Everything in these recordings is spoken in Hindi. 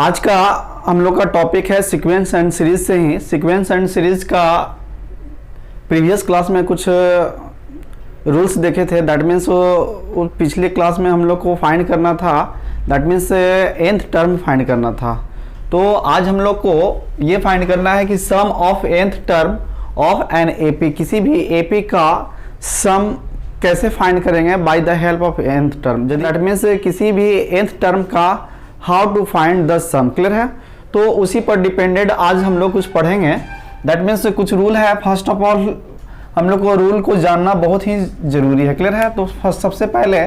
आज का हम लोग का टॉपिक है सीक्वेंस एंड सीरीज से ही। सीक्वेंस एंड सीरीज का प्रीवियस क्लास में कुछ रूल्स देखे थे। दैट मीन्स वो पिछले क्लास में हम लोग को फाइंड करना था, that means nth term find करना था। तो आज हम लोग को ये फाइंड करना है कि sum of nth term of an AP, किसी भी एपी का सम कैसे फाइंड करेंगे by the help of nth term. That means किसी भी nth टर्म का how to find the sum. Clear है? तो उसी पर डिपेंडेड आज हम लोग कुछ पढ़ेंगे। दैट मीन्स कुछ रूल है। फर्स्ट ऑफ ऑल हम लोग को रूल को जानना बहुत ही जरूरी है। क्लियर है? तो सबसे पहले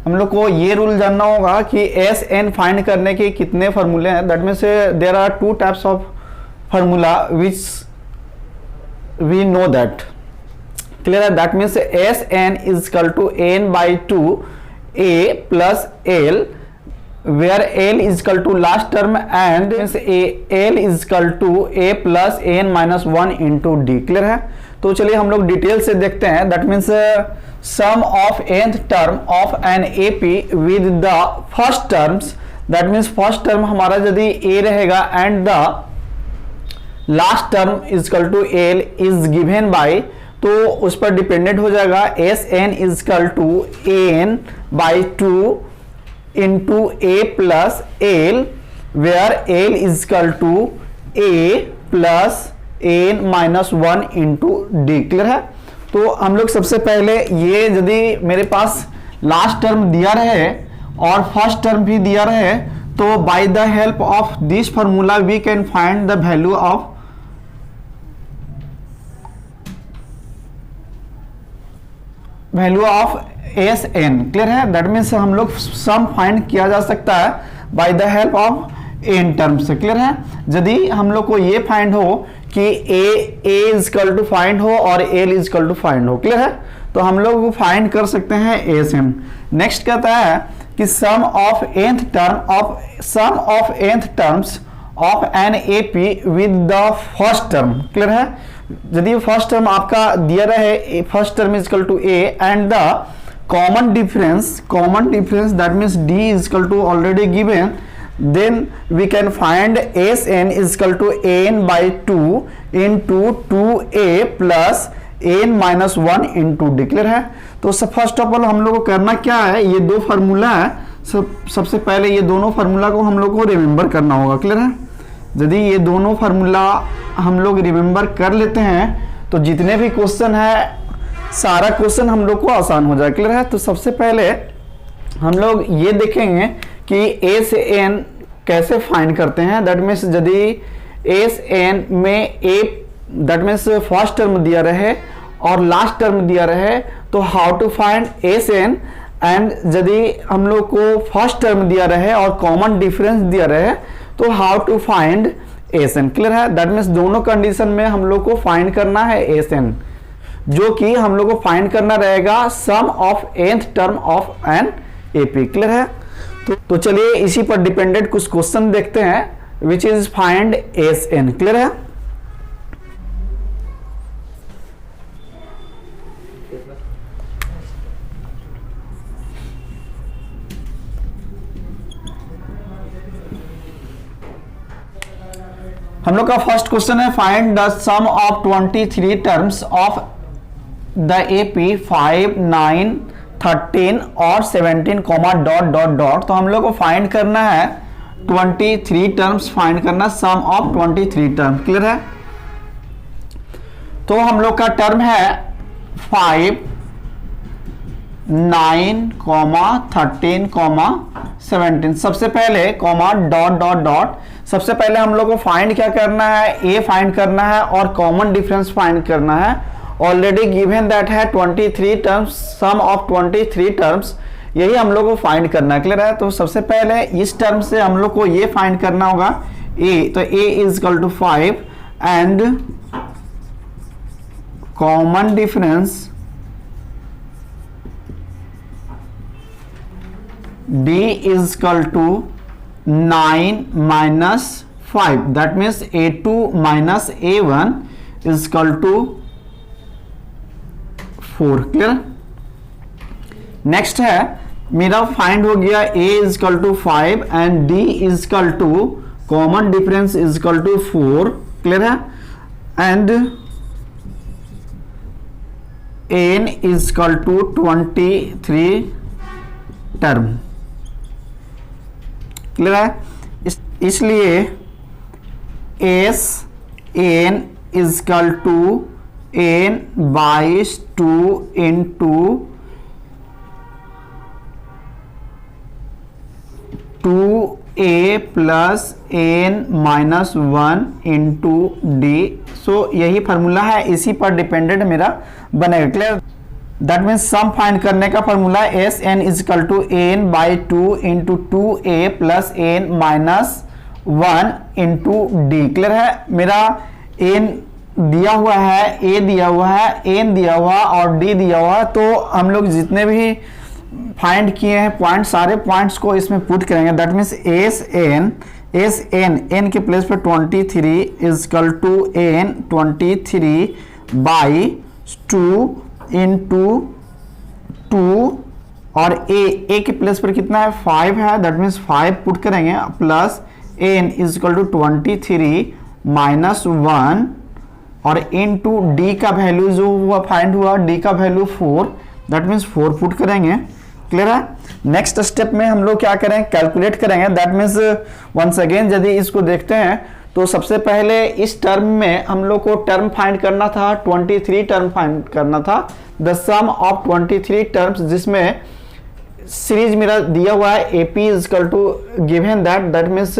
हम लोग को ये रूल जानना होगा कि एस एन फाइंड करने के कितने फार्मूले हैं। That means there are two types of formula which we know that. Clear है? That means S N is equal to N by two A plus l, where L is equal to last term and L is equal to A plus n minus 1 into D। Clear है? तो चलिए हम लोग डिटेल से देखते हैं। That means sum of nth term of an AP with the first terms. That means first term हमारा यदि A रहेगा and the last term is equal to L is given by, तो उस पर डिपेंडेंट हो जाएगा S N is equal to N by two into a plus l, where l is equal to a plus n minus 1 into d। Clear है? तो हम लोग सबसे पहले ये यदि मेरे पास लास्ट टर्म दिया रहे और फर्स्ट टर्म भी दिया रहे, तो by the help of this formula we can find the value of S N. Clear है? दैट मीन्स हम लोग सम फाइंड किया जा सकता है by the help of N terms. Clear है? यदि हम लोग को ये फाइंड हो कि A is equal to find हो और L is equal to find हो। क्लियर है? तो हम लोग फाइंड कर सकते हैं एस एन। नेक्स्ट कहता है कि sum of nth terms of an AP with the first term. Clear है? यदि फर्स्ट टर्म आपका दिया रहे first term is equal to a and the common difference that means d is equal to already given, then we can find Sn is equal to n by 2 into 2a plus n minus 1 into d। Clear है? तो फर्स्ट ऑफ ऑल हम लोग को करना क्या है, ये दो फार्मूला है। सबसे पहले ये दोनों फार्मूला को हम लोग को रिमेंबर करना होगा। क्लियर है? यदि ये दोनों फार्मूला हम लोग रिमेंबर कर लेते हैं तो जितने भी क्वेश्चन है सारा क्वेश्चन हम लोग को आसान हो जाए। क्लियर है? तो सबसे पहले हम लोग ये देखेंगे कि ए से एन कैसे फाइंड करते हैं। दैट मीन्स यदि एस एन में A that means first term दिया रहे और लास्ट टर्म दिया रहे, तो how to find S N. And यदि हम लोग को फर्स्ट टर्म दिया रहे और कॉमन डिफरेंस दिया रहे, तो how to find S N. Clear है? दैट मीन्स दोनों कंडीशन में हम लोग को फाइंड करना है एस एन, जो कि हम लोग को फाइंड करना रहेगा sum of nth term of an AP. Clear है? तो चलिए इसी पर डिपेंडेंट कुछ क्वेश्चन देखते हैं which is find S N. Clear है? हम लोग का फर्स्ट क्वेश्चन है find the sum of 23 terms of the AP 5, 9, 13 और 17 कॉमा डॉट डॉट डॉट। तो हम लोग को फाइंड करना है 23 टर्म्स फाइंड करना, सम ऑफ 23 टर्म। क्लियर है? तो हम लोग का टर्म है 5, 9, 13, 17। सबसे पहले कॉमा डॉट डॉट डॉट। सबसे पहले हम लोग को फाइंड क्या करना है, ए फाइंड करना है और कॉमन डिफरेंस फाइंड करना है। ऑलरेडी गिवन दैट है 23 टर्म्स, सम ऑफ 23 टर्म्स, यही हम लोग को फाइंड करना है। क्लियर है? तो सबसे पहले इस टर्म से हम लोग को ये फाइंड करना होगा ए। तो a is equal to 5 and common difference d is equal to 9 minus 5, that means a2 minus a1 is equal to 4। Clear? Next है मेरा फाइंड हो गया a is equal to 5 and d is equal to common difference is equal to 4, clear है, and n is equal to 23 term, clear है। इसलिए S N is equal to N by 2 into 2a plus N minus 1 into d. So यही फार्मूला है, इसी पर डिपेंडेंट मेरा बनेगा, clear. That means sum find करने का formula S N is equal to N by 2 into 2a plus N minus 1 into D, clear है। मेरा एन दिया हुआ है, ए दिया हुआ है, एन दिया हुआ और डी दिया हुआ, तो हम लोग जितने भी फाइंड किए हैं पॉइंट, सारे पॉइंट्स को इसमें पुट करेंगे। दैट मीन्स एस एन के प्लेस पे 23 is equal to N 23 by 2 into 2 और ए के प्लेस पर कितना है 5 है, दैट मीन्स 5 पुट करेंगे, plus N is equal to 23 minus 1 और इनटू डी का वैल्यू जो हुआ फाइंड हुआ, डी का वैल्यू 4, दैट मीन्स 4 पुट करेंगे, क्लियर है। नेक्स्ट स्टेप में हम लोग क्या करेंगे, कैलकुलेट करेंगे। दैट मीन्स वंस अगेन यदि इसको देखते हैं तो सबसे पहले इस टर्म में हम लोग को टर्म फाइंड करना था, 23 टर्म फाइंड करना था, द सम ऑफ 23 टर्म्स, जिसमें सीरीज मेरा दिया हुआ है AP is equal to given that means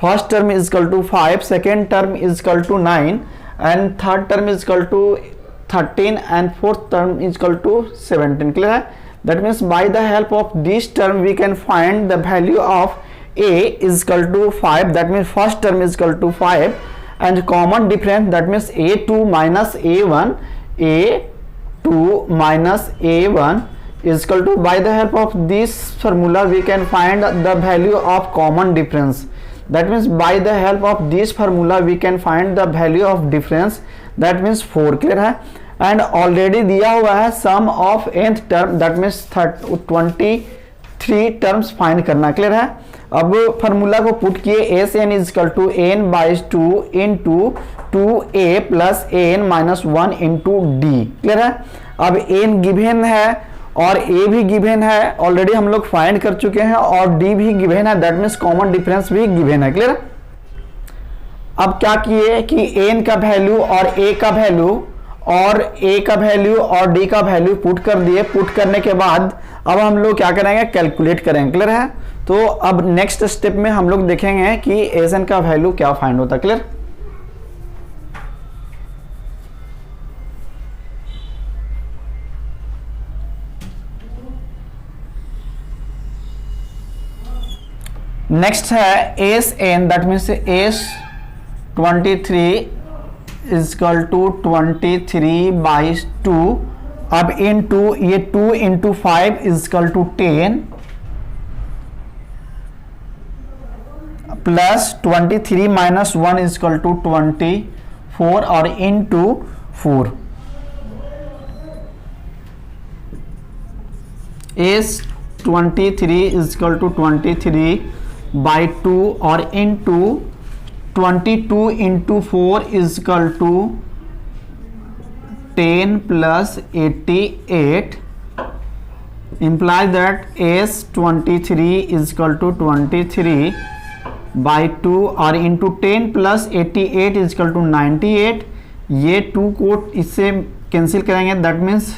first term is equal to 5, second term is equal to 9 and third term is equal to 13 and fourth term is equal to 17, clear है। That means by the help of this term we can find the value of a is equal to 5, that means first term is equal to 5 and common difference, that means a2 minus a1 is equal to, by the help of this formula we can find the value of common difference, that means by the help of this formula we can find the value of difference, that means 4, clear है। एंड ऑलरेडी दिया हुआ है sum of nth term, that means 23 terms find करना, क्लियर है। अब फार्मूला को पुट किए, S N is equal to N by 2 into 2a plus N minus 1 into D, clear है। अब एन गिवन है और ए भी गिवन है, ऑलरेडी हम लोग फाइंड कर चुके हैं, और डी भी गिवन है, दैट मीन्स कॉमन डिफरेंस भी गिवन है, क्लियर। अब क्या किए कि एन का वैल्यू और ए का वैल्यू और डी का वैल्यू पुट कर दिए। पुट करने के बाद अब हम लोग क्या करेंगे, कैलकुलेट करेंगे, क्लियर है। तो अब नेक्स्ट स्टेप में हम लोग देखेंगे कि एस एन का वैल्यू क्या फाइंड होता है, क्लियर। नेक्स्ट है S N, that means S 23 is equal to 23 by 2, अब इनटू ये 2 into 5 is equal to 10 plus 23 minus 1 is equal to 24 और into 4, S 23 is equal to 23 by 2 और into 22 into 4 is equal to 10 plus 88, implies that s 23 is equal to 23 by 2 और into 10 plus 88 is equal to 98। ये 2 को इससे कैंसिल करेंगे, दैट मीन्स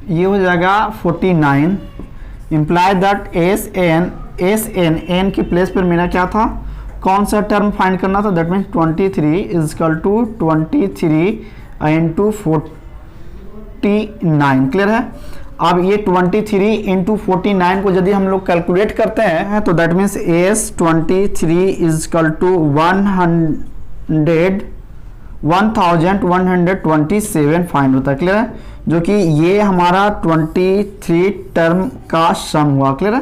ये हो जाएगा 49। इम्प्लाई दैट एस एन की प्लेस पर मेरा क्या था, कौन सा टर्म फाइंड करना था, that means 23 is equal to 23 into 49, clear है। अब ये 23 इंटू 49 को यदि हम लोग कैलकुलेट करते हैं तो that means S 23 is equal to 1127 find होता है, क्लियर है, जो कि ये हमारा 23 टर्म का सम हुआ, क्लियर है।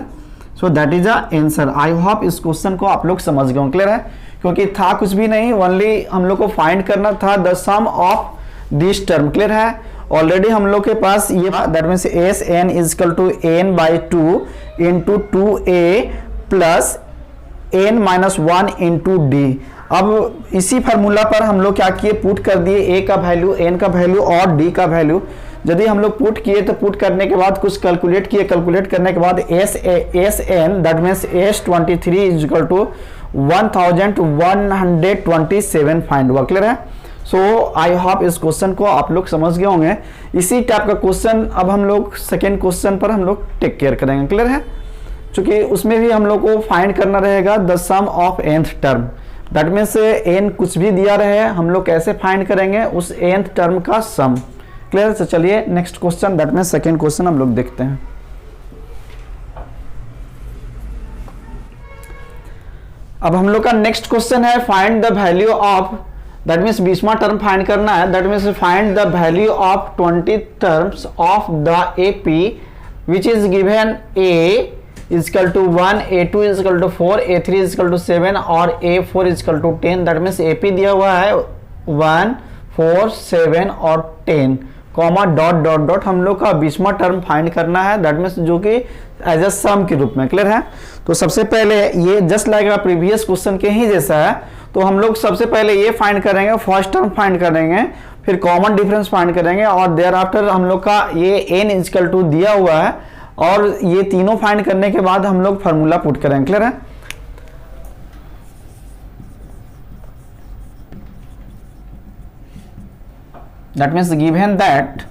So that is the answer. I hope इस क्वेश्चन को आप लोग समझ गए, क्लियर है, क्योंकि था कुछ भी नहीं, ओनली हम लोग को फाइंड करना था the sum of this term, clear है। ऑलरेडी हम लोग के पास ये that means S N is equal to N by two into two A plus N minus one into D. अब इसी फार्मूला पर हम लोग क्या किए, पुट कर दिए ए का वैल्यू, एन का वैल्यू और डी का वैल्यू। यदि हम लोग पुट किए तो पुट करने के बाद कुछ कैलकुलेट किए, कैलकुलेट करने के बाद S N that means S23 is equal to 1127 find हुआ। क्लियर है? सो आई होप इस क्वेश्चन को आप लोग समझ गए होंगे। इसी टाइप का क्वेश्चन अब हम लोग सेकेंड क्वेश्चन पर हम लोग टेक केयर करेंगे। क्लियर है? क्योंकि उसमें भी हम लोग को फाइंड करना रहेगा the sum of nth term, that means n कुछ भी दिया रहे हम लोग कैसे फाइंड करेंगे उस nth टर्म का सम। क्लियर? तो चलिए next question that means second question हम लोग देखते हैं। अब हम लोग का नेक्स्ट क्वेश्चन है find the value of, that means 20वां टर्म फाइंड करना है। That means find the value of 20 terms of the AP which is given a is equal to 1, A2 is equal to 4, A3 is equal to 7 और A4 is equal to 10। That means AP दिया हुआ है 1, 4, 7 और 10 कॉमा डॉट डॉट डॉट। हम लोग का 20वां टर्म फाइंड करना है, दैट मीन्स जो कि एज अ सम के रूप में। क्लियर है? तो सबसे पहले ये जस्ट लाइक प्रीवियस क्वेश्चन के ही जैसा है, तो हम लोग सबसे पहले ये फाइंड करेंगे, फर्स्ट टर्म फाइंड करेंगे, फिर कॉमन डिफरेंस फाइंड करेंगे और देयर आफ्टर हम लोग का ये n इजकल टू दिया हुआ है और ये तीनों फाइंड करने के बाद हम लोग फार्मूला पुट करेंगे। क्लियर है? That means given that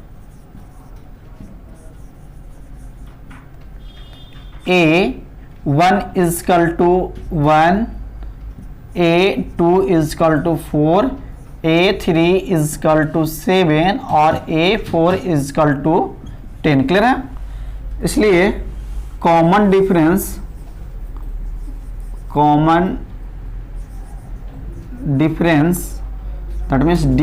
A1 is equal to 1, A2 is equal to 4, A3 is equal to 7 और A4 इजकल टू 10। क्लियर है? इसलिए common difference that means D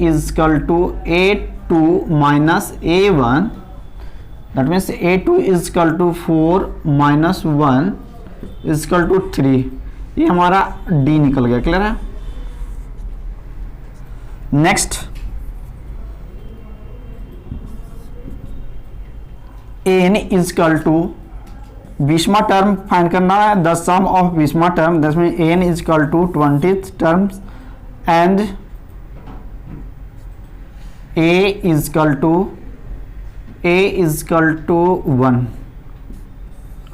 is equal to A2 minus A1, that means A2 is equal to 4 minus 1 is equal to 3। ये हमारा D निकल गया। क्लियर है? नेक्स्ट n इजकल टू 20वां टर्म फाइंड करना है, द सम ऑफ 20वां term, that means n is equal to 20th terms and a is equal to 1।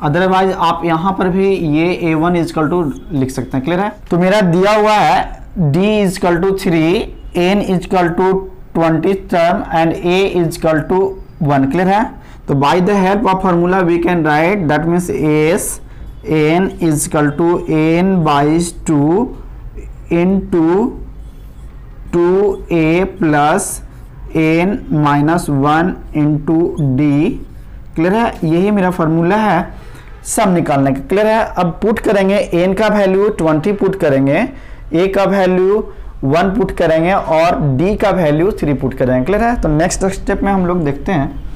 Otherwise आप यहां पर भी ये A1 इजकल टू लिख सकते हैं। क्लियर है? तो मेरा दिया हुआ है D is equal to 3, n is equal to 20th term and a is equal to 1। Clear है? तो by the help of formula we can write that means S N is equal to n by 2 into 2a plus n minus 1 into D. Clear है? यही मेरा फार्मूला है सम निकालने का। क्लियर है? अब पुट करेंगे, n का वैल्यू 20 पुट करेंगे, a का वैल्यू 1 पुट करेंगे और d का वैल्यू 3 पुट करेंगे। क्लियर है? तो नेक्स्ट स्टेप में हम लोग देखते हैं।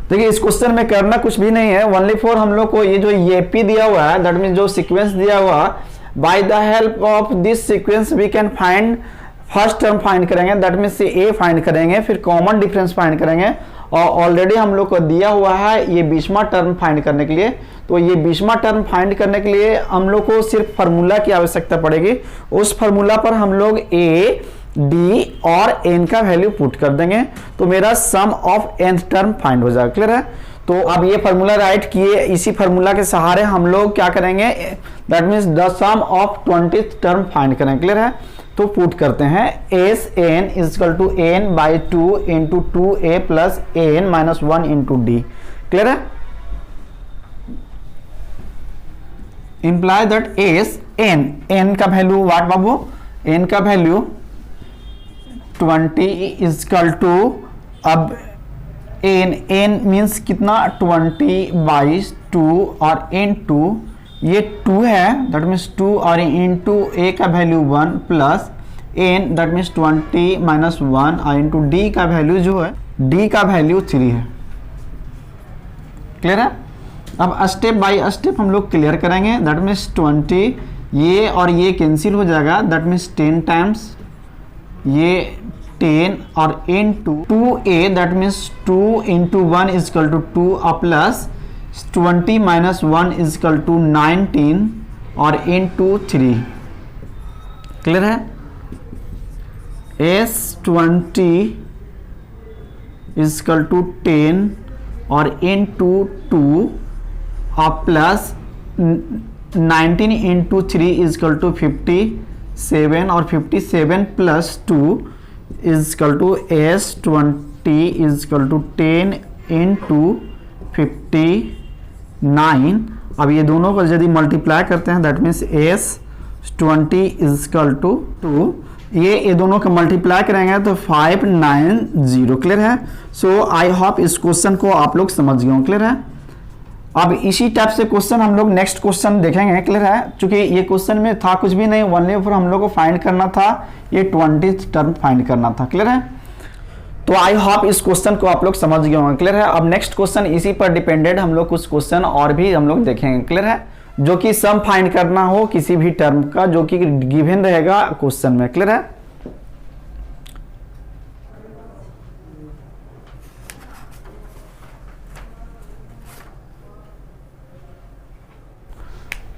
देखिए इस क्वेश्चन में करना कुछ भी नहीं है, ओनली फॉर हम लोग को ये जो AP दिया हुआ है, दैट मीन्स जो सीक्वेंस दिया हुआ, by the help of this sequence we can find first term find करेंगे, दैट मीन्स A फाइंड करेंगे, फिर कॉमन डिफरेंस फाइंड करेंगे और ऑलरेडी हम लोग को दिया हुआ है ये 20वां टर्म फाइंड करने के लिए। तो ये 20वां टर्म फाइंड करने के लिए हम लोग को सिर्फ फार्मूला की आवश्यकता पड़ेगी। उस फार्मूला पर हम लोग A, D और n का वैल्यू पुट कर देंगे तो मेरा सम ऑफ nth टर्म फाइंड हो जाएगा। क्लियर है? तो अब ये फार्मूला राइट किए, इसी फार्मूला के सहारे हम लोग क्या करेंगे, that means the sum of 20th term find करेंगे। क्लियर है? तो पुट करते हैं S N is equal to n by 2 into 2a plus n minus 1 into D. Clear है? इंप्लाई दैट एस n का वैल्यू व्हाट बाबू, n का वैल्यू 20 इजकल टू, अब n मीन्स कितना 20 बाई 2 और इनटू ये 2 है दैट मीन्स 2 और इनटू a का value 1 plus n that means 20 minus 1 और इनटू d का वैल्यू जो है d का वैल्यू 3 है। क्लियर है? अब स्टेप बाय स्टेप हम लोग क्लियर करेंगे, दैट मीन्स 20 ये और ये कैंसिल हो जाएगा, दैट मीन्स 10 टाइम्स ये 10 और into 2a, that means 2 into 1 is equal to 2 plus 20 minus 1 is equal to 19 और into 3। क्लियर है? S20 is equal to 10 और into 2 और plus 19 into 3 is equal to 57 और 57 plus 2 is equal to S20 is equal to 10 into 59। अब ये दोनों को यदि मल्टीप्लाई करते हैं that means S20 is equal to 2, ये दोनों का मल्टीप्लाई करेंगे तो 590। क्लियर है? सो आई होप इस क्वेश्चन को आप लोग समझ गए हो। क्लियर है? अब इसी टाइप से क्वेश्चन हम लोग नेक्स्ट क्वेश्चन देखेंगे। क्लियर है? क्योंकि ये क्वेश्चन में था कुछ भी नहीं, ओनली फॉर हम लोग को फाइंड करना था, ये 20th टर्म फाइंड करना था। क्लियर है? तो आई होप इस क्वेश्चन को आप लोग समझ गए होंगे। क्लियर है? अब नेक्स्ट क्वेश्चन इसी पर डिपेंडेड हम लोग कुछ क्वेश्चन और भी हम लोग देखेंगे। क्लियर है? जो कि सम फाइंड करना हो किसी भी टर्म का, जो कि गिवन रहेगा क्वेश्चन में। क्लियर है?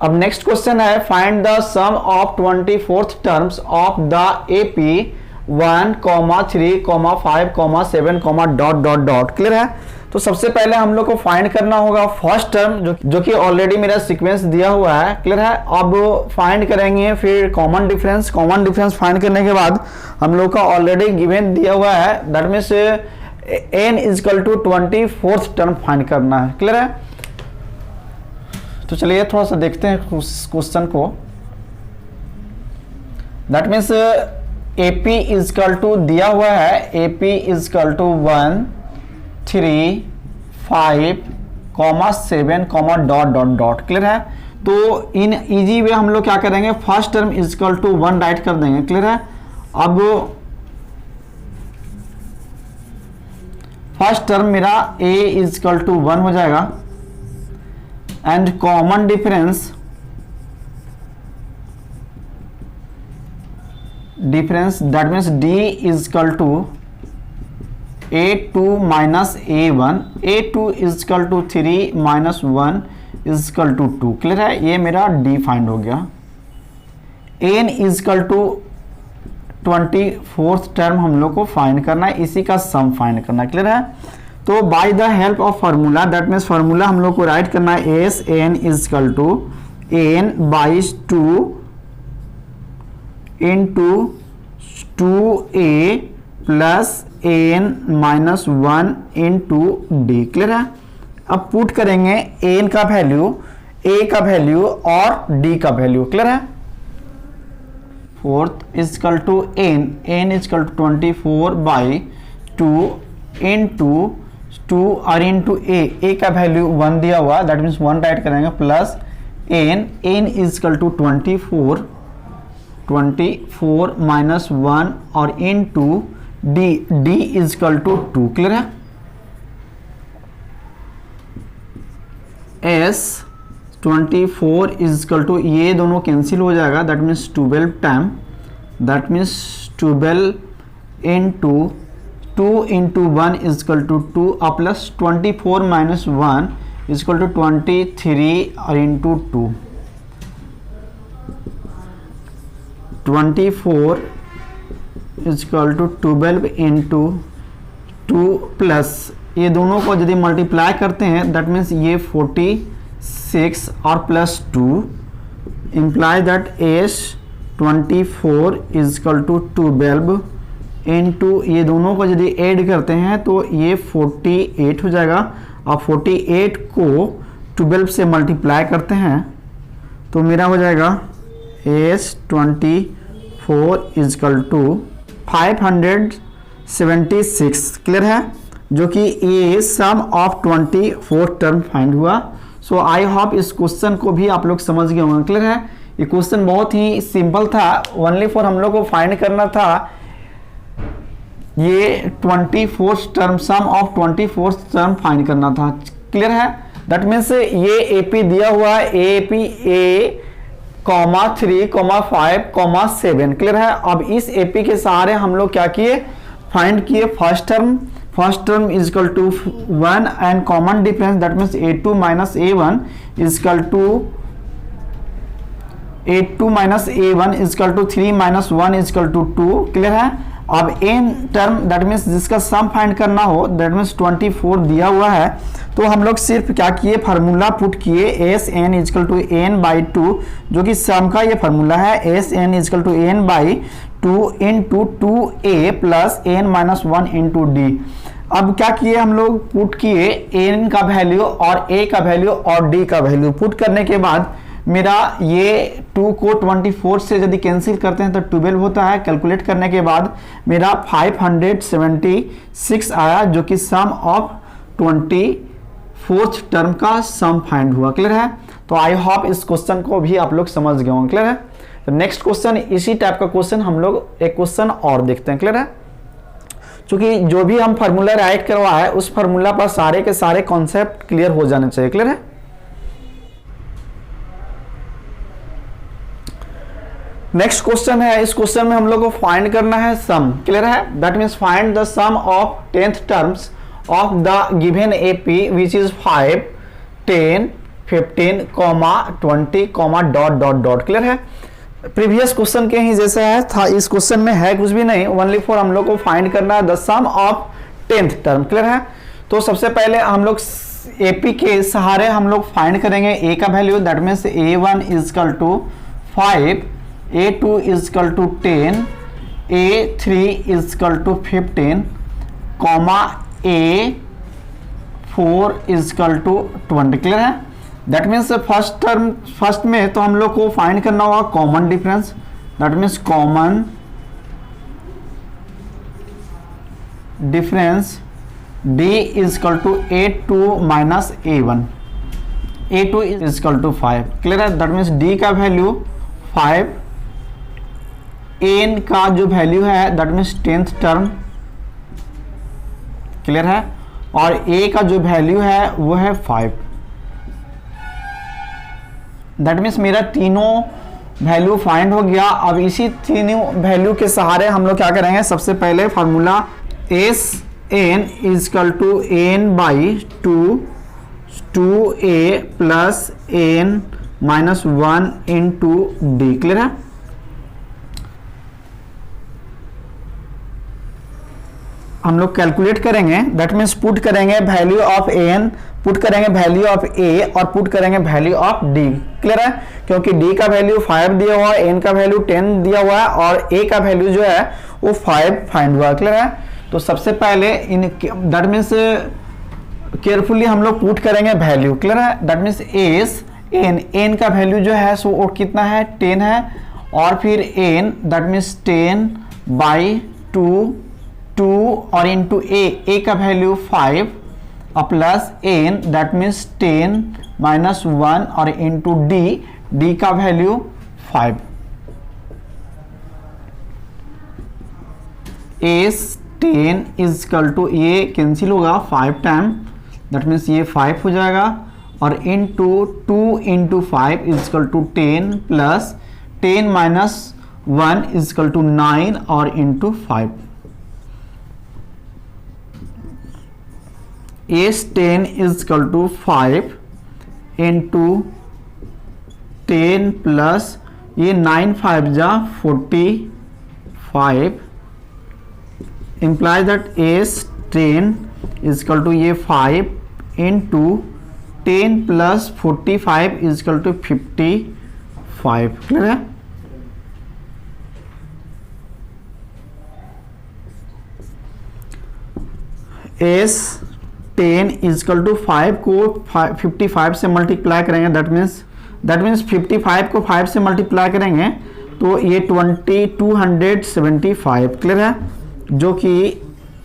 अब नेक्स्ट क्वेश्चन है find the sum of 24th terms of the AP 1, 3, 5, 7, dot dot dot. Clear है? तो सबसे पहले हम लोग को फाइंड करना होगा फर्स्ट टर्म, जो कि ऑलरेडी मेरा सीक्वेंस दिया हुआ है। क्लियर है? अब फाइंड करेंगे फिर कॉमन डिफरेंस फाइंड करने के बाद हम लोग का ऑलरेडी गिवन दिया हुआ है, that means n is equal to 24th term find करना है। क्लियर है? तो चलिए थोड़ा सा देखते हैं क्वेश्चन को। That means AP is equal to दिया हुआ है, AP is equal to 1, 3, 5, 7, dot dot dot. Clear है? तो इन इजी वे हम लोग क्या करेंगे, first term is equal to 1 write कर देंगे। क्लियर है? अब फर्स्ट टर्म मेरा A इज इक्वल टू 1 हो जाएगा and common difference that means D is equal to A2 minus A1, A2 is equal to 3 minus 1 is equal to 2। Clear है? ये मेरा D फाइंड हो गया। n is equal to 24th term हम लोग को फाइंड करना है, इसी का सम फाइंड करना है। क्लियर है? तो by the help of formula, that means formula हम लोग को राइट करना है Sn is equal to n by 2 into 2a plus n minus 1 into d। Clear है? अब पुट करेंगे n का वैल्यू, a का वैल्यू और d का वैल्यू। क्लियर है? Fourth is equal to n is equal to 24 by 2 into 2 और इंटू a का वैल्यू 1 दिया हुआ, दैट मीन्स 1 राइट करेंगे, plus n is equal to 24 minus 1 और into d is equal to 2। Clear है? S24 इज इक्वल टू, ये दोनों कैंसिल हो जाएगा, that means 12 time, that means 12 into 2 into 1 is equal to 2 और plus 24 minus 1 is equal to 23 और into 2, 24 is equal to 12 into 2 plus ये दोनों को यदि मल्टीप्लाई करते हैं दैट मीन्स ये 46 और plus 2 implies that S24 is equal to 12 into ये दोनों को यदि ऐड करते हैं तो ये 48 हो जाएगा, और 48 को 12 से मल्टीप्लाई करते हैं तो मेरा हो जाएगा S24 is equal to 576। Clear है? जो कि ये सम ऑफ 24 टर्म फाइंड हुआ। सो आई होप इस क्वेश्चन को भी आप लोग समझ गए होंगे। क्लियर है? ये क्वेश्चन बहुत ही सिंपल था, ओनली फॉर हम लोग को फाइंड करना था ये 24 term, sum of 24 term find करना था। क्लियर है? दैट मीन्स ये AP दिया हुआ है, AP A 3, 5, 7। क्लियर है। अब इस एपी के सहारे हम लोग क्या किए, फाइंड किए first term is equal to 1 and common difference that means a2 minus a1 is equal to a2 minus a1 is equal to 3 minus 1 is equal to 2। Clear है। अब एन टर्म दैट मीन्स जिसका सम फाइंड करना हो दैट मीन्स 24 दिया हुआ है, तो हम लोग सिर्फ क्या किए, फार्मूला पुट किए S N is equal to N by 2, जो कि सम का ये फार्मूला है S N is equal to N by 2 into 2a plus N minus 1 into D. अब क्या किए हम लोग, पुट किए एन का वैल्यू और ए का वैल्यू और डी का वैल्यू। पुट करने के बाद मेरा ये 2 को 24 से यदि कैंसिल करते हैं तो 12 होता है। कैलकुलेट करने के बाद मेरा 576 आया, जो कि सम ऑफ 24th टर्म का सम फाइंड हुआ। क्लियर है। तो आई होप इस क्वेश्चन को भी आप लोग समझ गए होंगे। क्लियर है। तो नेक्स्ट क्वेश्चन इसी टाइप का क्वेश्चन हम लोग एक क्वेश्चन और देखते हैं। क्लियर है। क्योंकि जो भी हम फार्मूला राइट करवा है उस फार्मूला पर सारे के सारे कॉन्सेप्ट क्लियर हो जाने चाहिए। क्लियर है। नेक्स्ट क्वेश्चन है, इस क्वेश्चन में हम लोग को फाइंड करना है सम। क्लियर है। That means find the sum of 10th terms of the given AP which is 5, 10, 15, 20, dot dot dot. Clear है। प्रीवियस क्वेश्चन के ही जैसा है था, इस क्वेश्चन में है कुछ भी नहीं, ओनली फॉर हम लोग को फाइंड करना है the sum of 10th term. Clear है। तो सबसे पहले हम लोग एपी के सहारे हम लोग फाइंड करेंगे ए का value that means a1 is equal to 5, a2 is equal to 10, a3 is equal to 15, a4 is equal to 20। Clear है। दैट मीन्स फर्स्ट में तो हम लोग को फाइंड करना होगा common difference, that means common difference d is equal to a2 minus a1, a2 is equal to 5। Clear है। दैट मीन्स d का वैल्यू 5, एन का जो वैल्यू है that means 10th term. Clear है। और ए का जो वैल्यू है वो है 5। दैट मीन्स मेरा तीनों वैल्यू फाइंड हो गया। अब इसी तीनों वैल्यू के सहारे हम लोग क्या करेंगे, सबसे पहले formula S N is equal to N by 2a plus N minus 1 into D. Clear है। हम लोग कैलकुलेट करेंगे दैट मीन्स पुट करेंगे वैल्यू ऑफ एन, पुट करेंगे वैल्यू ऑफ ए और पुट करेंगे वैल्यू ऑफ डी। क्लियर है। क्योंकि डी का वैल्यू 5 दिया हुआ है, एन का वैल्यू 10 दिया हुआ है और ए का वैल्यू जो है वो 5 फाइंड हुआ है। क्लियर है। तो सबसे पहले इन दैट मीन्स केयरफुली हम लोग पुट करेंगे वैल्यू। क्लियर है। दैट मीन्स एस एन का वैल्यू जो है सो वो कितना है, 10 है, और फिर एन दैट मीन्स 10 बाई 2 और इंटू ए का वैल्यू 5 और plus N that means 10 minus 1 और इंटू डी का वैल्यू 5। एस 10 इजकल टू ये कैंसिल होगा 5 टाइम, दैट मीन्स ये 5 हो जाएगा, और into 2 into 5 is equal to 10 plus 10 minus 1 is equal to 9 और into 5। S 10 is equal to 5 into 10 plus ये 9 5 जा 45 implies that S 10 is equal to ये 5 into 10 plus 45 is equal to 55। Clear है। एस 10 इजकल टू 5 को 55 से मल्टीप्लाई करेंगे, दैट मीन्स 55 को 5 से मल्टीप्लाई करेंगे तो ये 275। क्लियर है। जो कि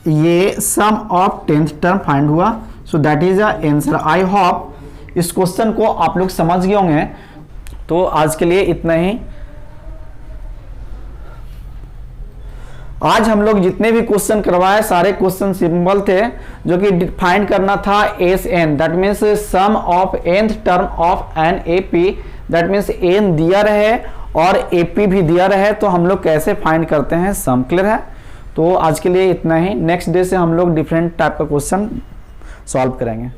ये सम ऑफ 10th टर्म फाइंड हुआ। So that is answer. I hope इस क्वेश्चन को आप लोग समझ गए होंगे। तो आज के लिए इतना ही। आज हम लोग जितने भी क्वेश्चन करवाए सारे क्वेश्चन सिंपल थे, जो कि फाइंड करना था S N, that means sum of nth term of an AP, that means N दिया रहे और एपी भी दिया रहे तो हम लोग कैसे फाइंड करते हैं सम। क्लियर है? तो आज के लिए इतना ही, नेक्स्ट डे से हम लोग डिफरेंट टाइप का क्वेश्चन सॉल्व करेंगे।